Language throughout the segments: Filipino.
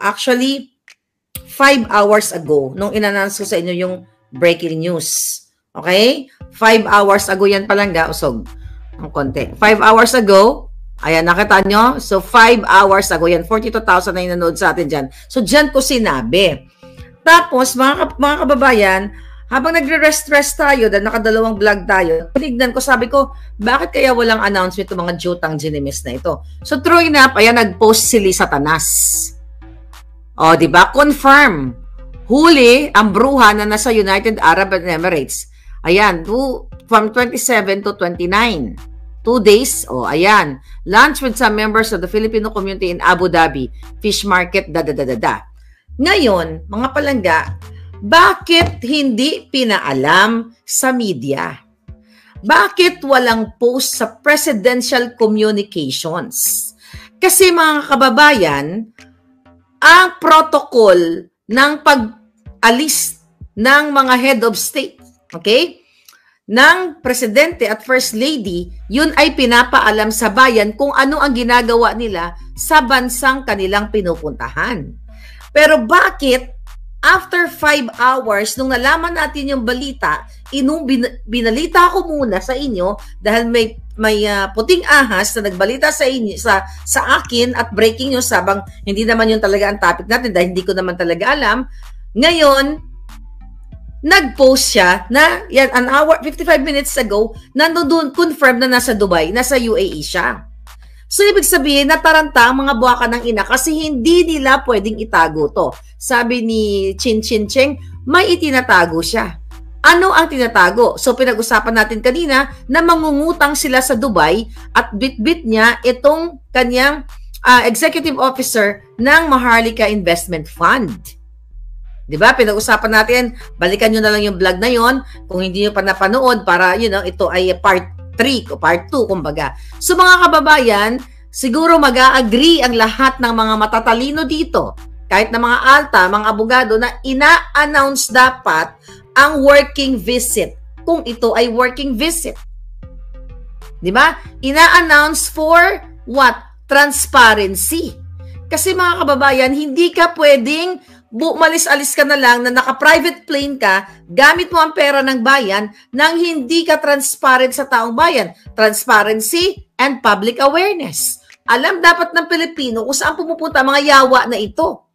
Actually, 5 hours ago, nung in-announce ko sa inyo yung breaking news. Okay? 5 hours ago yan palangga, usog. Ang konti. 5 hours ago, ayan, nakita nyo? So, 5 hours ago yan. 42,000 na nanood sa atin dyan. So, dyan ko sinabi. Tapos, mga kababayan, habang nagre-rest-rest tayo, dahil nakadalawang vlog tayo, pinignan ko, sabi ko, bakit kaya walang announcement ng mga jutang ginimis na ito? So, true enough, ayan, nag-post si Lisa Tanas. O, diba? Confirm. Huli ang bruha na nasa United Arab Emirates. Ayan, from 27 to 29. 2 days. O, ayan. Lunch with some members of the Filipino community in Abu Dhabi. Fish market, da-da-da-da-da. Ngayon, mga palangga, bakit hindi pinaalam sa media? Bakit walang post sa presidential communications? Kasi mga kababayan, ang protocol ng pag-alis ng mga head of state, okay, ng presidente at first lady, yun ay pinapaalam sa bayan kung ano ang ginagawa nila sa bansang kanilang pinupuntahan. Pero bakit after 5 hours, nung nalaman natin yung balita, binalita ko muna sa inyo dahil may puting ahas na nagbalita sa inyo, sa akin at breaking news, sabang hindi naman yun talaga ang topic natin dahil hindi ko naman talaga alam. Ngayon, nag-post siya na yan, an hour, 55 minutes ago, nandun confirm na nasa Dubai, nasa UAE siya. So, ibig sabihin, nataranta ang mga buwaka ng ina kasi hindi nila pwedeng itago to. Sabi ni Chin Chin Cheng, may itinatago siya. Ano ang tinatago? So, pinag-usapan natin kanina na mangungutang sila sa Dubai at bit-bit niya itong kanyang executive officer ng Maharlika Investment Fund. Diba? Pinag-usapan natin, balikan nyo na lang yung vlog na yon kung hindi nyo pa napanood para, ito ay part 3 o part 2, kumbaga. So, mga kababayan, siguro mag-a-agree ang lahat ng mga matatalino dito, kahit na mga alta, mga abogado, na ina-announce dapat ang working visit, kung ito ay working visit. Diba? Ina-announce for what? Transparency. Kasi mga kababayan, hindi ka pwedeng malis-alis ka na lang na naka-private plane ka, gamit mo ang pera ng bayan nang hindi ka transparent sa taong bayan. Transparency and public awareness. Alam dapat ng Pilipino kung saan pumupunta ang mga yawa na ito.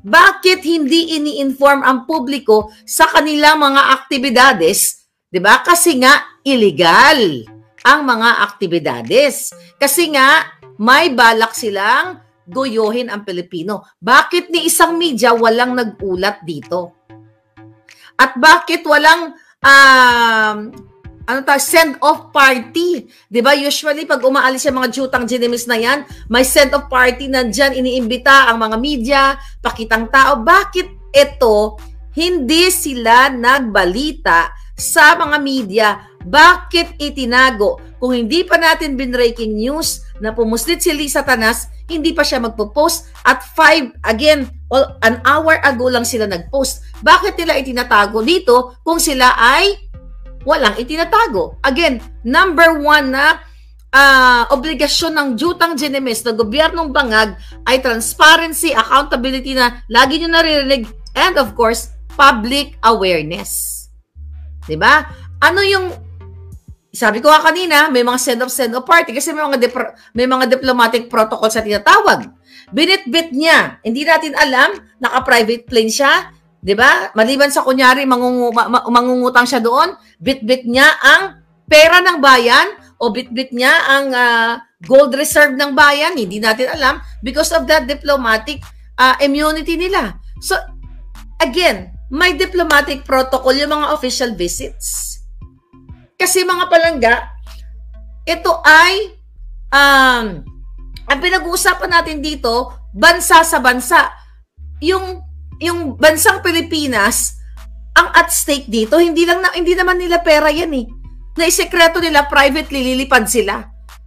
Bakit hindi ini-inform ang publiko sa kanilang mga aktibidades? Diba? Kasi nga, illegal ang mga aktibidades. Kasi nga, may balak silang goyohin ang Pilipino. Bakit ni isang media walang nag-ulat dito? At bakit walang send-off party? Diba? Usually, pag umaalis yung mga jutang ginimis na yan, may send-off party na dyan, iniimbita ang mga media, pakitang tao. Bakit ito, hindi sila nagbalita sa mga media? Bakit itinago? Kung hindi pa natin binreaking news na pumuslit si Lisa Tanas, hindi pa siya magpo-post at 5, again, an hour ago lang sila nag-post. Bakit nila itinatago dito kung sila ay walang itinatago? Again, number 1 na obligasyon ng jutang ginimis na gobyernong bangag ay transparency, accountability na lagi nyo naririnig, and of course, public awareness. Diba? Ano yung sabi ko kanina, may mga send-off party kasi may mga diplomatic protocol sa tinatawag. Binitbit niya. Hindi natin alam, naka-private plane siya, 'di ba? Maliban sa kunyari mangungutang siya doon, bitbit niya ang pera ng bayan o bitbit niya ang gold reserve ng bayan, hindi natin alam because of that diplomatic immunity nila. So again, may diplomatic protocol yung mga official visits. Kasi mga palangga, ito ay, ang pinag-uusapan natin dito, bansa sa bansa. Yung bansang Pilipinas, ang at stake dito, hindi naman nila pera yan eh. Naisekreto nila, privately lilipad sila.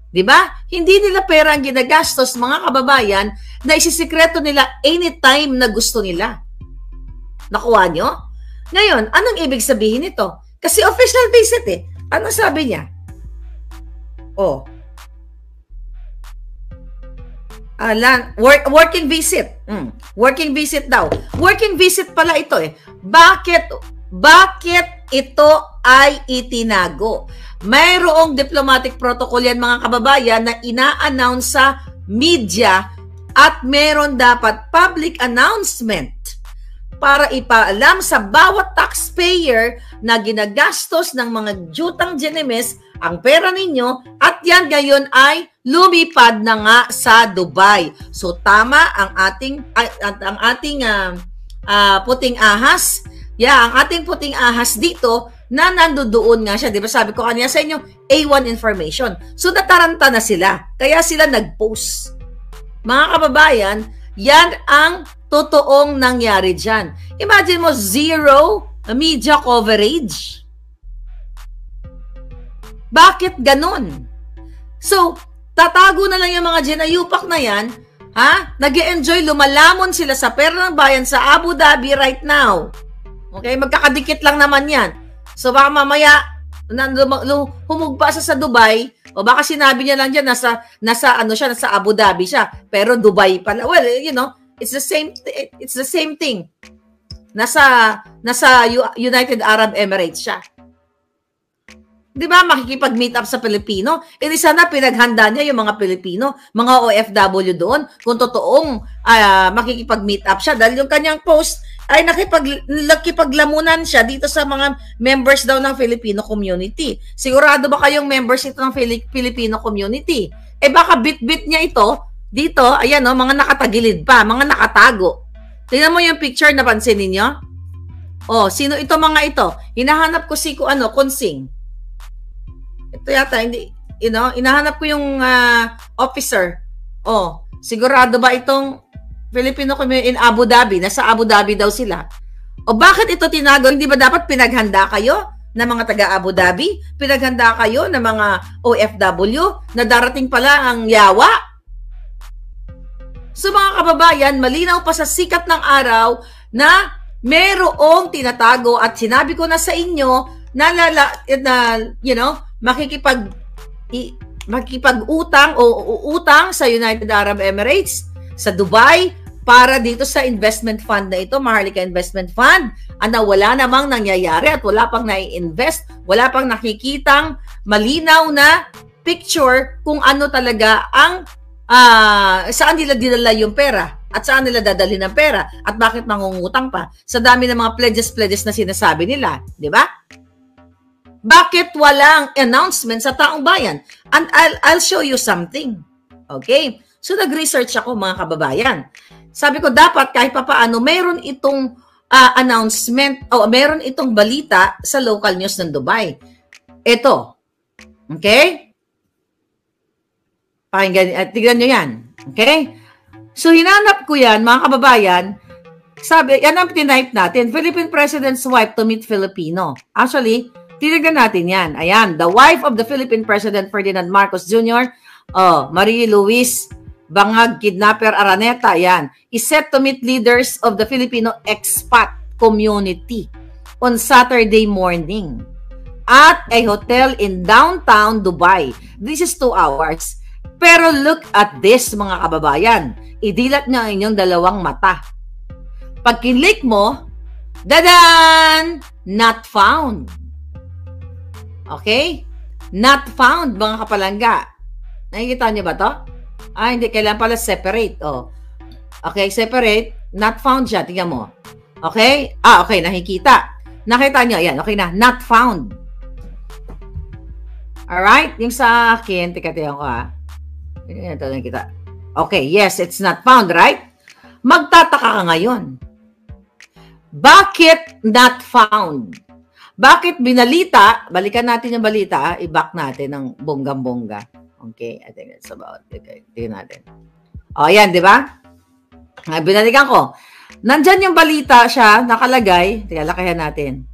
Diba? Hindi nila pera ang ginagastos, mga kababayan, na isisekreto nila anytime na gusto nila. Nakuha nyo? Ngayon, anong ibig sabihin nito? Kasi official visit eh. Ano sabi niya? Oh. Working visit. Working visit daw. Working visit pala ito eh. Bakit ito ay itinago? Mayroong diplomatic protocol yan mga kababayan na ina-announce sa media at meron dapat public announcement para ipaalam sa bawat taxpayer na ginagastos ng mga jutang GNMS ang pera ninyo at yan ngayon ay lumipad na nga sa Dubai. So tama ang ating puting ahas. Ang ating puting ahas dito na nandoon nga siya. Di ba sabi ko kanina sa inyo, A1 information. So nataranta na sila. Kaya sila nag-post. Mga kababayan, yan ang totoong nangyari dyan. Imagine mo, zero media coverage. Bakit ganon? So, tatago na lang yung mga ginayupak na yan, nag-e-enjoy, lumalamon sila sa pera ng bayan sa Abu Dhabi right now. Okay, magkakadikit lang naman yan. So, baka mamaya, humugpa sa Dubai, o baka sinabi niya lang dyan, nasa Abu Dhabi siya, pero Dubai pala. Well, you know, it's the same thing. Nasa United Arab Emirates siya. Di ba, makikipag-meet up sa Pilipino? Hindi sana pinaghanda niya yung mga Pilipino, mga OFW doon, kung totoong makikipag-meet up siya. Dahil yung kanyang post ay nakipaglamunan siya dito sa mga members daw ng Filipino community. Sigurado ba kayong members ito ng Filipino community? Eh baka bit-bit niya ito, dito, ayan o, mga nakatagilid pa, mga nakatago. Tingnan mo yung picture, napansin ninyo? Oh, sino ito mga ito? Hinahanap ko si Kunsing. Ito yata, hindi, hinahanap ko yung officer. Oh, sigurado ba itong Filipino community in Abu Dhabi? Nasa Abu Dhabi daw sila. O bakit ito tinago? Hindi ba dapat pinaghanda kayo na mga taga Abu Dhabi? Pinaghanda kayo na mga OFW na darating pala ang yawa? So mga kababayan, malinaw pa sa sikat ng araw na merong tinatago at sinabi ko na sa inyo na makikipag-utang o utang sa United Arab Emirates, sa Dubai, para dito sa investment fund na ito, Maharlika Investment Fund, na wala namang nangyayari at wala pang nai-invest, wala pang nakikitang malinaw na picture kung ano talaga ang saan nila dinala yung pera at saan nila dadalhin ang pera at bakit mangungutang pa sa dami ng mga pledges na sinasabi nila, di ba? Bakit walang announcement sa taong bayan? And I'll show you something. Okay? So, nag-research ako, mga kababayan. Sabi ko, dapat kahit papaano, meron itong announcement o meron itong balita sa local news ng Dubai. Ito. Okay? Pakinggan, tignan nyo yan. Okay? So, hinanap ko yan, mga kababayan. Sabi, yan ang tinipe natin. Philippine President's wife to meet Filipino. Actually, tinignan natin yan. Ayan, the wife of the Philippine President Ferdinand Marcos Jr., Marie Luis Bangag Kidnapper Araneta, yan, is set to meet leaders of the Filipino expat community on Saturday morning at a hotel in downtown Dubai. This is 2 hours. Pero look at this, mga kababayan. Idilat nyo ang inyong dalawang mata. Pag kinlik mo, dadan! Not found. Okay? Not found, mga kapalangga. Nakikita niyo ba to? Hindi. Kailangan pala separate. Oh. Okay, separate. Not found siya. Tingnan mo. Okay? Okay. Nakikita. Nakita niyo. Ayan. Okay na. Not found. Alright? Yung sa akin, tingnan ko Ito nakikita. Okay. Yes, it's not found, right? Magtataka ka ngayon. Bakit not found? Bakit binalita? Balikan natin yung balita. I-back natin ng bonggang-bongga. Okay, I think it's about, okay, tingnan natin. Ayan, di ba? Binalikan ko. Nandyan yung balita siya, nakalagay. Tingnan, lakayan natin.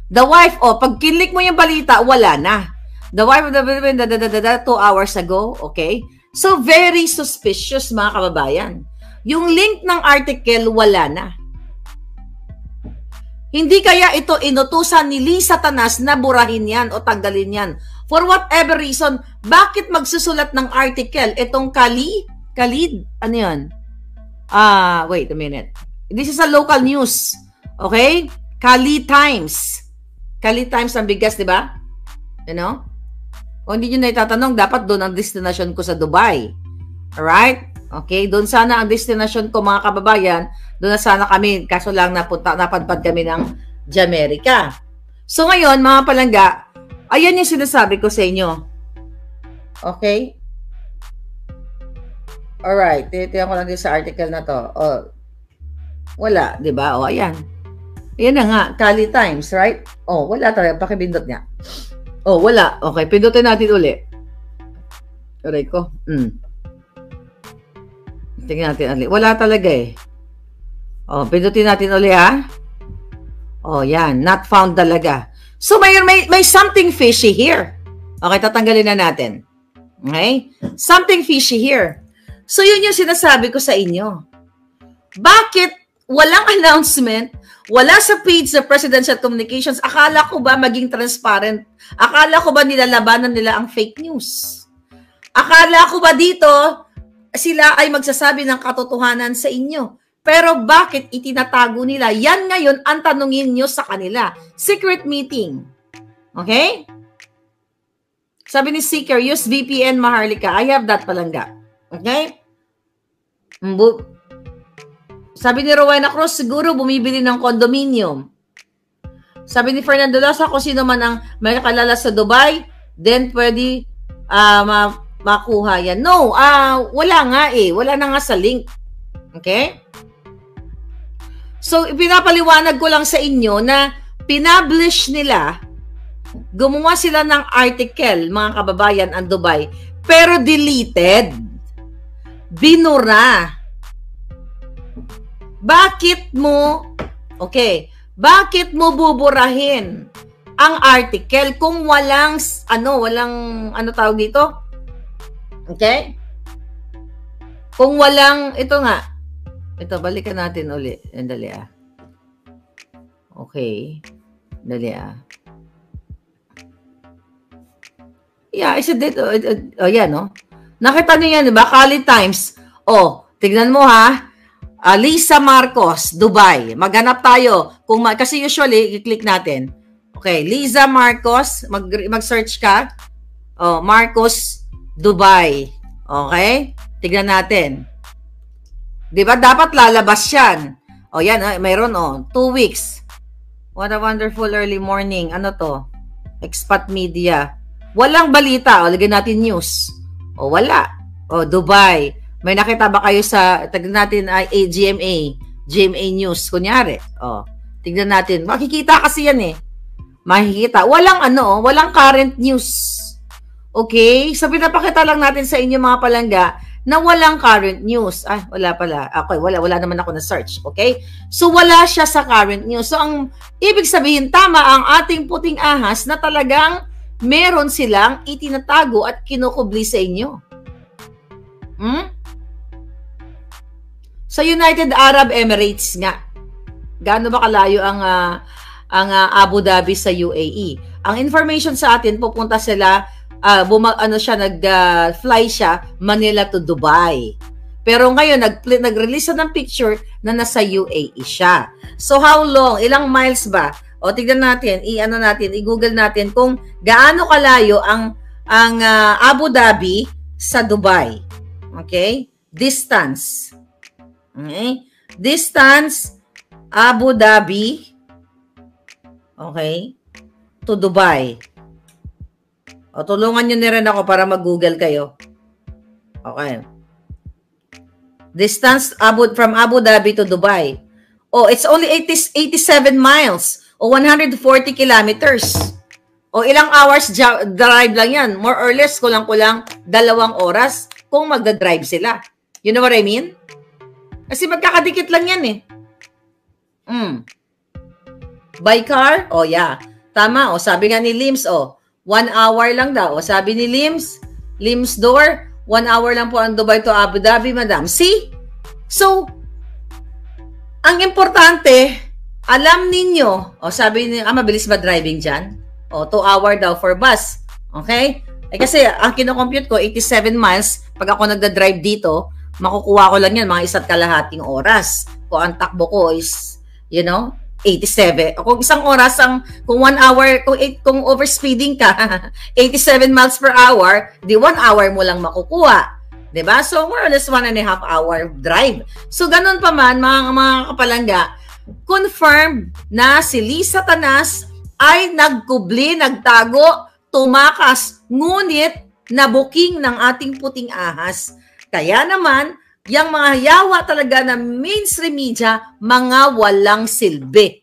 The wife, pag kinlik mo yung balita, wala na. The wife of the 2 hours ago, okay? So, very suspicious, mga kababayan. Yung link ng article, wala na. Hindi kaya ito inutusan ni Lisa Tanas na burahin yan o tanggalin yan. For whatever reason, bakit magsusulat ng article itong Kali Khalid, ano yun? Wait a minute. This is a local news. Okay? Khalid Times. Khalid Times ang bigas, di ba? You know? Kung hindi nyo na itatanong, dapat doon ang destination ko sa Dubai. Alright? Okay? Doon sana ang destination ko, mga kababayan. Doon na sana kami. Kaso lang napadpad kami ng Jamaica. So ngayon, mga palangga, ayan yung sinasabi ko sa inyo. Okay? Alright. Titiyan ko lang din sa article na to. Oh, wala, di ba? O, ayan. Ayan na nga, Khalid Times, right? Oh, wala talaga. Pakibindot niya. Oh, wala. Okay, pindutin natin uli. Aray ko. Tingnan natin uli. Wala talaga eh. Oh, pindutin natin uli ha. Oh, yan. Not found talaga. So, may something fishy here. Okay, tatanggalin na natin. Okay? Something fishy here. So, yun yung sinasabi ko sa inyo. Bakit walang announcement, wala sa page sa Presidential Communications? Akala ko ba maging transparent? Akala ko ba nilalabanan nila ang fake news? Akala ko ba dito sila ay magsasabi ng katotohanan sa inyo? Pero bakit itinatago nila? Yan ngayon ang tanungin nyo sa kanila. Secret meeting. Okay? Sabi ni Seeker, use VPN, Maharlika. I have that palangga. Okay? Sabi ni Rowena Cruz, siguro bumibili ng condominium. Sabi ni Fernando Laza, kung sino man ang may kalala sa Dubai, then pwede makuha yan. No, wala nga eh. Wala na nga sa link. Okay? So, pinapaliwanag ko lang sa inyo na pinablish nila, gumawa sila ng article, mga kababayan, ang Dubai, pero deleted. Binura. Bakit mo buburahin ang article kung walang tawag dito? Okay? Kung walang, ito nga. Ito, balikan natin uli. Dali Okay. Dali Yeah, I said it. Yan, no? Nakita niyo yan, diba? Khalid Times. Tignan mo ha. Lisa Marcos, Dubai. Maghanap tayo. Kasi usually, i-click natin. Okay, Lisa Marcos. Mag-search ka. Marcos, Dubai. Okay? Tignan natin. Diba? Dapat lalabas yan. Yan. Mayroon, 2 weeks. What a wonderful early morning. Ano to? Expat Media. Walang balita. Lagyan natin news. Wala. Dubai. May nakita ba kayo sa, tignan natin ay GMA News, kunyari. Tignan natin. Makikita kasi yan eh. Makikita. Walang current news. Okay? So, pinapakita lang natin sa inyo mga palangga na walang current news. Wala pala. Okay, wala naman ako na search. Okay? So, wala siya sa current news. So, ang ibig sabihin, tama ang ating puting ahas na talagang meron silang itinatago at kinukubli sa inyo. Sa United Arab Emirates nga. Gaano ba kalayo ang Abu Dhabi sa UAE? Ang information sa atin, pupunta sila, nag-fly siya Manila to Dubai. Pero ngayon, nag-release ng picture na nasa UAE siya. So how long? Ilang miles ba? Tignan natin, i-Google natin kung gaano kalayo ang Abu Dhabi sa Dubai. Okay? Distance. Okay? Distance Abu Dhabi to Dubai. Tulungan nyo na rin ako para mag-Google kayo. Okay. Distance from Abu Dhabi to Dubai. It's only 87 miles o 140 kilometers. Ilang hours drive lang yan. More or less, kulang-kulang 2 oras kung magdadrive sila. You know what I mean? Kasi magkakadikit lang yan eh. By car? Yeah. Tama. Sabi nga ni Lims, 1 hour lang daw. Sabi ni Lims Door, 1 hour lang po ang Dubai to Abu Dhabi, madam. See? So, ang importante, alam ninyo, sabi ni, mabilis ba driving dyan? 2 hour daw for bus. Okay? Kasi, ang kinocompute ko, 87 miles, pag ako nagda-drive dito, makukuha ko lang yan, mga 1.5 oras. Kung ang takbo ko is, 87. Kung isang oras, kung 1 hour, kung overspeeding ka, 87 miles per hour, di 1 hour mo lang makukuha. Diba? So, more or less 1.5 hour drive. So, ganun pa man, mga kapalangga, confirmed na si Lisa Tanas ay nagkubli, nagtago, tumakas, ngunit nabuking ng ating puting ahas. Kaya naman, yung mga yawa talaga na mainstream media, mga walang silbi.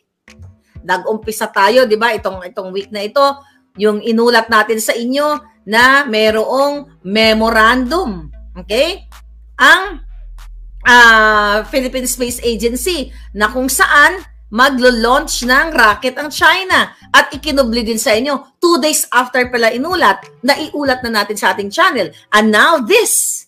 Nag-umpisa tayo, di ba? Itong week na ito, yung inulat natin sa inyo na merong memorandum. Okay? Ang Philippine Space Agency na kung saan maglo-launch ng rocket ang China. At ikinubli din sa inyo, 2 days after pala inulat, na iulat na natin sa ating channel. And now this.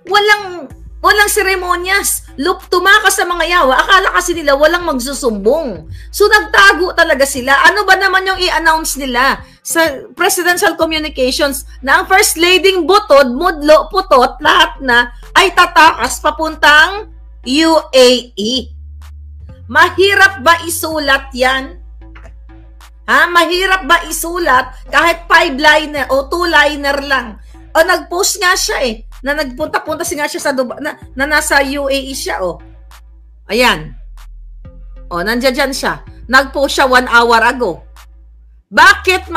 Walang seremonyas. Tumakas sa mga yawa. Akala kasi nila walang magsusumbong. So nagtago talaga sila. Ano ba naman yung i-announce nila sa presidential communications na ang first lady'ng butod, mudlo, putot, lahat na ay tatakas papuntang UAE. Mahirap ba isulat yan? Mahirap ba isulat kahit 5-liner o 2-liner lang? O nag-post nga siya na nagpunta-punta nga siya sa Dubai, na nasa UAE siya, Ayan. Nandiyan siya. Nag-post siya 1 hour ago. Bakit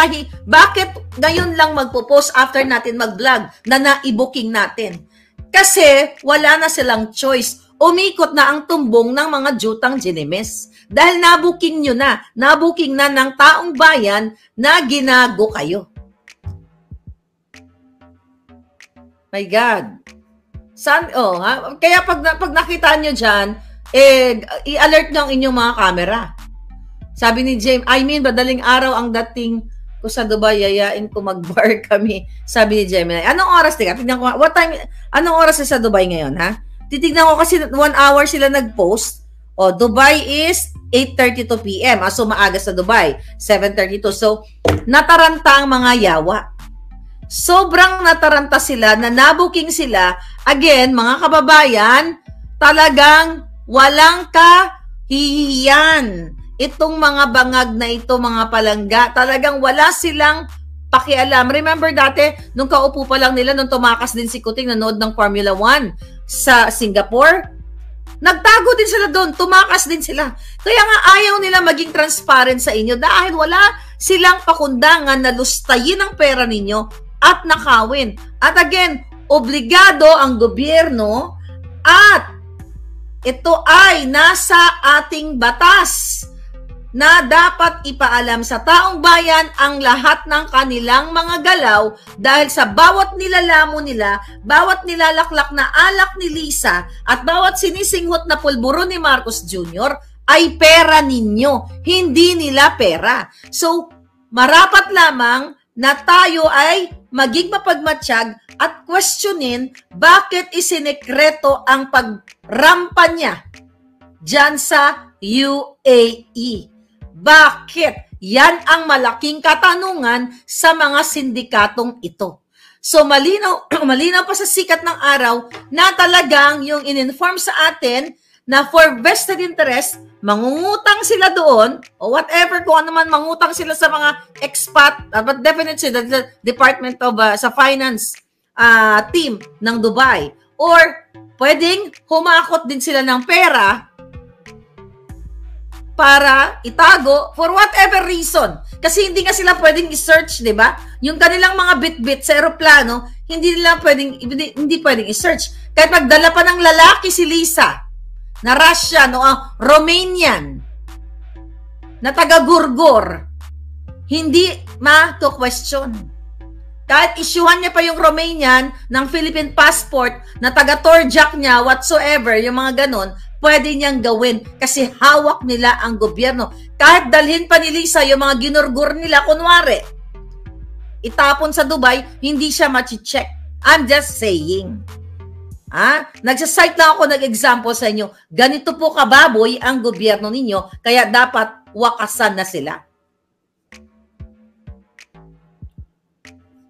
ngayon lang magpo-post after natin mag-vlog na naibuking natin? Kasi wala na silang choice. Umikot na ang tumbong ng mga jutang Ginemes. Dahil nabuking nyo na. Nabuking na ng taong bayan na ginago kayo. My God. Kaya pag nakita nyo dyan, i-alert nyo ang inyong mga camera. Sabi ni James, madaling araw ang dating ko sa Dubai, yayain ko mag-bar kami. Sabi ni Gemini, anong oras? Tignan ko, anong oras sa Dubai ngayon, ha? Titignan ko kasi 1 hour sila nag-post. Dubai is 8:32 p.m. So, maaga sa Dubai. 7:32. So, nataranta ang mga yawa. Sobrang nataranta sila, na nabuking sila. Again, mga kababayan, talagang walang kahihiyan. Itong mga bangag na ito, mga palangga, talagang wala silang pakialam. Remember dati, nung kaupo pa lang nila, nung tumakas din si Kuting, nanood ng Formula 1 sa Singapore, nagtago din sila doon, tumakas din sila. Kaya nga ayaw nila maging transparent sa inyo dahil wala silang pakundangan na lustayin ang pera ninyo at nakawin. At again, obligado ang gobyerno at ito ay nasa ating batas na dapat ipaalam sa taong bayan ang lahat ng kanilang mga galaw dahil sa bawat nilalamon nila, bawat nilalaklak na alak ni Lisa at bawat sinisinghot na pulburo ni Marcos Jr. ay pera ninyo, hindi nila pera. So, marapat lamang na tayo ay maging mapagmatsyag at questionin bakit isinekreto ang pagrampa niya dyan sa UAE. Bakit? Yan ang malaking katanungan sa mga sindikatong ito. So malinaw pa sa sikat ng araw na talagang yung in-inform sa atin na for vested interest, mangungutang sila doon o whatever kung ano man mangutang sila sa mga expat, but definitely the Department of sa finance team ng Dubai, or pwedeng humakot din sila ng pera para itago for whatever reason. Kasi hindi nga sila pwedeng i-search, di ba? Yung kanilang mga bit-bit sa aeroplano, hindi pwedeng i-search. Kahit magdala pa ng lalaki si Lisa, na Russian o Romanian, na taga-Gurgur, hindi ma-question. Kahit isyuhan niya pa yung Romanian ng Philippine passport na taga-Torjak niya, whatsoever, yung mga ganon, pwede niyang gawin kasi hawak nila ang gobyerno. Kahit dalhin pa ni Lisa yung mga ginurgur nila, kunwari, itapon sa Dubai, hindi siya machi-check. I'm just saying. Nagsasite lang ako nag-example sa inyo. Ganito po kababoy ang gobyerno ninyo, kaya dapat wakasan na sila.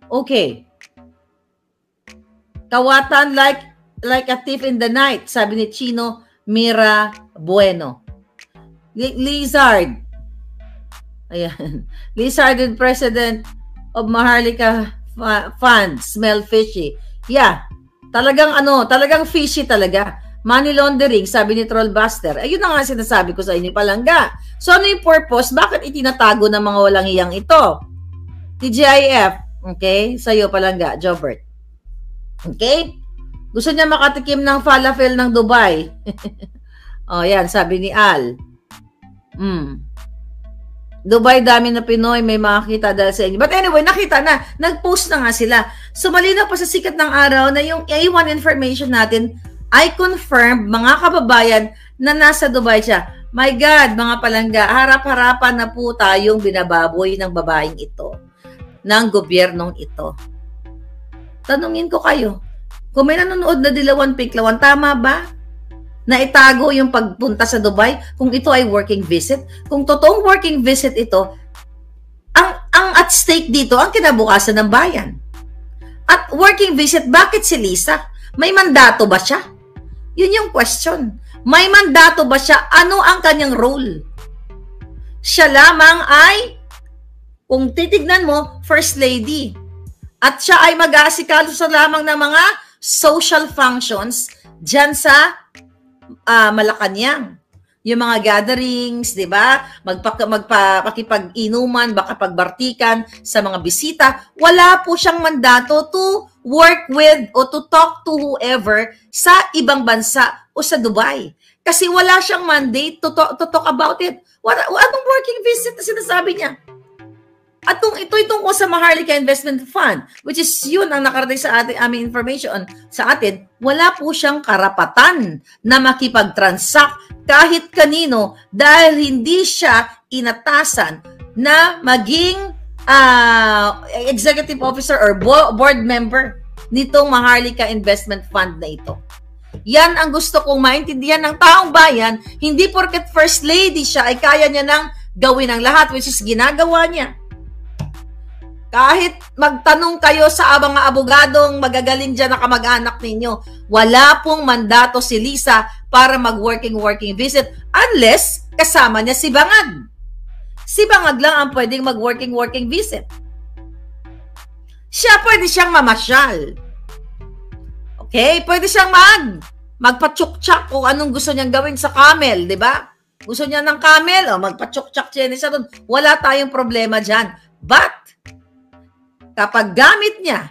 Okay. Kawatan like a thief in the night, sabi ni Chino Mira Bueno. Lizard. Ayan. Lizard and President of Maharlika Fund, smell fishy. Yeah. Talagang fishy talaga. Money laundering, sabi ni Trollbuster. Ayun na nga sinasabi ko sa inyo, Palangga. So, ano yung purpose? Bakit itinatago ng mga walang iyang ito? TGIF. Okay? Sa'yo, Palangga. Jobert. Okay? Gusto niya makatikim ng falafel ng Dubai. Oh, yan, sabi ni Al. Dubai, dami na Pinoy, may makakita dahil sa inyo. But anyway, nakita na. Nag-post na nga sila. So, malinaw pa sa sikat ng araw na yung A1 information natin ay confirmed, mga kababayan, na nasa Dubai siya. My God, mga Palangga, harap-harapan na po tayong binababoy ng babaeng ito, ng gobyernong ito. Tanungin ko kayo, kung may nanonood na Dilawan Pinklawan, tama ba na itago yung pagpunta sa Dubai kung ito ay working visit? Kung totoong working visit ito, ang at stake dito, ang kinabukasan ng bayan. At working visit, bakit si Lisa? May mandato ba siya? Yun yung question. May mandato ba siya? Ano ang kanyang role? Siya lamang ay, kung titignan mo, First Lady. At siya ay mag-aasikaso sa lamang ng mga social functions dyan sa Malacanang. Yung mga gatherings, di ba? Magpakipag-inuman, baka pagbartikan sa mga bisita. Wala po siyang mandato to work with o to talk to whoever sa ibang bansa o sa Dubai. Kasi wala siyang mandate to talk about it. Anong working visit na sinasabi niya? At kung ito'y tungkol sa Maharlika Investment Fund, which is yun ang nakarating sa ating aming information sa atin, wala po siyang karapatan na makipag-transact kahit kanino dahil hindi siya inatasan na maging executive officer or board member nitong Maharlika Investment Fund na ito. Yan ang gusto kong maintindihan ng taong bayan, hindi porket First Lady siya ay kaya niya nang gawin ang lahat, which is ginagawa niya. Kahit magtanong kayo sa mga abogadong magagaling dyan na kamag-anak ninyo, wala pong mandato si Lisa para mag-working visit unless kasama niya si Bangag. Si Bangag lang ang pwedeng mag-working visit. Siya pwede siyang mamasyal. Okay? Pwede siyang magpa-chuk-chak kung anong gusto niyang gawin sa camel, di ba? Gusto niya ng camel, magpa-chuk-chak siya doon. Wala tayong problema dyan. But, kapag gamit niya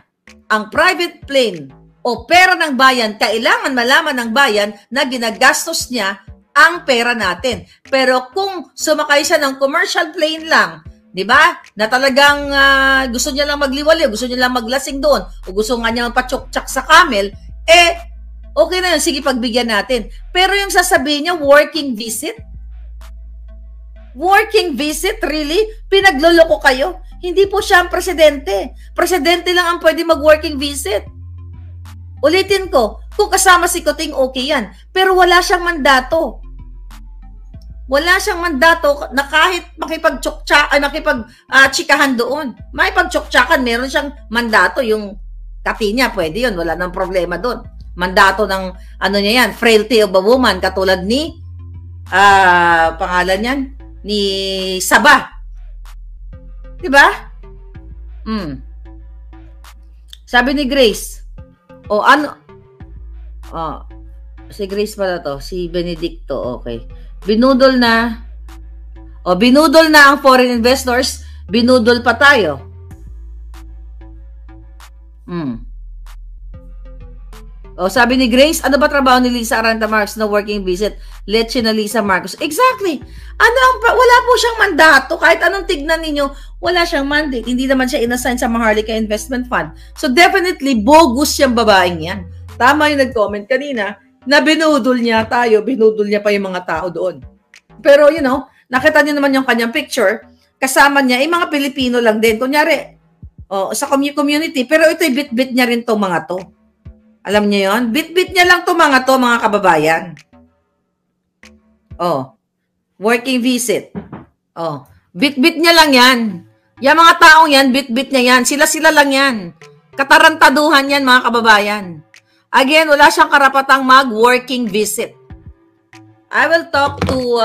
ang private plane o pera ng bayan, kailangan malaman ng bayan na ginagastos niya ang pera natin. Pero kung sumakay siya ng commercial plane lang, di ba? Na talagang gusto niya lang magliwaliw, gusto niya lang maglasing doon, o gusto nga niya magpa-chuk-chak sa camel, okay na yun, sige pagbigyan natin. Pero yung sasabihin niya, working visit? Working visit? Really? Pinagloloko kayo? Hindi po siya ang presidente. Presidente lang ang pwede mag-working visit. Ulitin ko, kung kasama si Kuting, okay yan. Pero wala siyang mandato. Wala siyang mandato na kahit makipag-chikahan doon. Makipag-chikahan, meron siyang mandato. Yung kati niya, pwede yun. Wala nang problema doon. Mandato ng, niya yan, frailty of a woman, katulad ni, pangalan yan, ni Sabah. Diba? Sabi ni Grace, si Grace pala to, si Benedicto, okay. Binudol na ang foreign investors, binudol pa tayo. Sabi ni Grace, ano ba trabaho ni Lisa Aranta Marcos na working visit? Leche na Lisa Marcos. Exactly. Wala po siyang mandato. Kahit anong tignan ninyo, wala siyang mandate. Hindi naman siya inassign sa Maharlika Investment Fund. So definitely, bogus siyang babaeng yan. Tama yung nag-comment kanina na binudol niya tayo, binudol niya pa yung mga tao doon. Pero nakita niyo naman yung kanyang picture, kasama niya, mga Pilipino lang din. Kunyari, sa community, pero ito'y bit-bit niya rin tong mga to. Alam niyo yon? Bit-bit niya lang to, mga kababayan. Working visit. Bit-bit niya lang yan. Yung mga taong yan, bit-bit niya yan. Sila lang yan. Katarantaduhan yan, mga kababayan. Again, wala siyang karapatang mag-working visit. I will talk to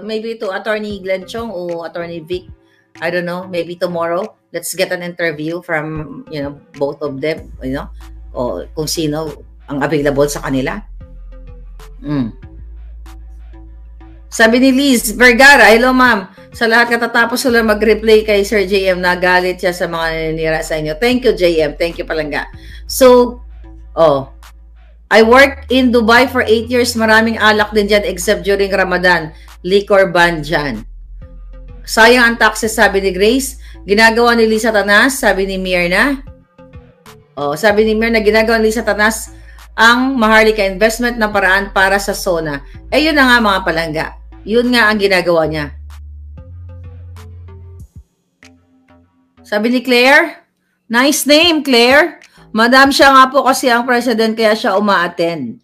maybe to Attorney Glenn Chong o Attorney Vic. I don't know, maybe tomorrow. Let's get an interview from, both of them, o kung sino ang available sa kanila. Sabi ni Liz Vergara, hello ma'am. Sa lahat katatapos ko lang mag-replay kay Sir JM, nagalit siya sa mga naninira sa inyo. Thank you, JM. Thank you palangga. So, I worked in Dubai for 8 years. Maraming alak din dyan except during Ramadan. Liquor ban dyan. Sayang ang taxes, sabi ni Grace. Ginagawa ni Lisa Tanas, sabi ni Mirna. Sabi ni Mirna, ginagawa ni Lisa Tanas ang Maharlika investment na paraan para sa SONA. Yun na nga mga palangga. Yun nga ang ginagawa niya. Sabi ni Claire, nice name, Claire. Madam siya nga po kasi ang president kaya siya uma-attend.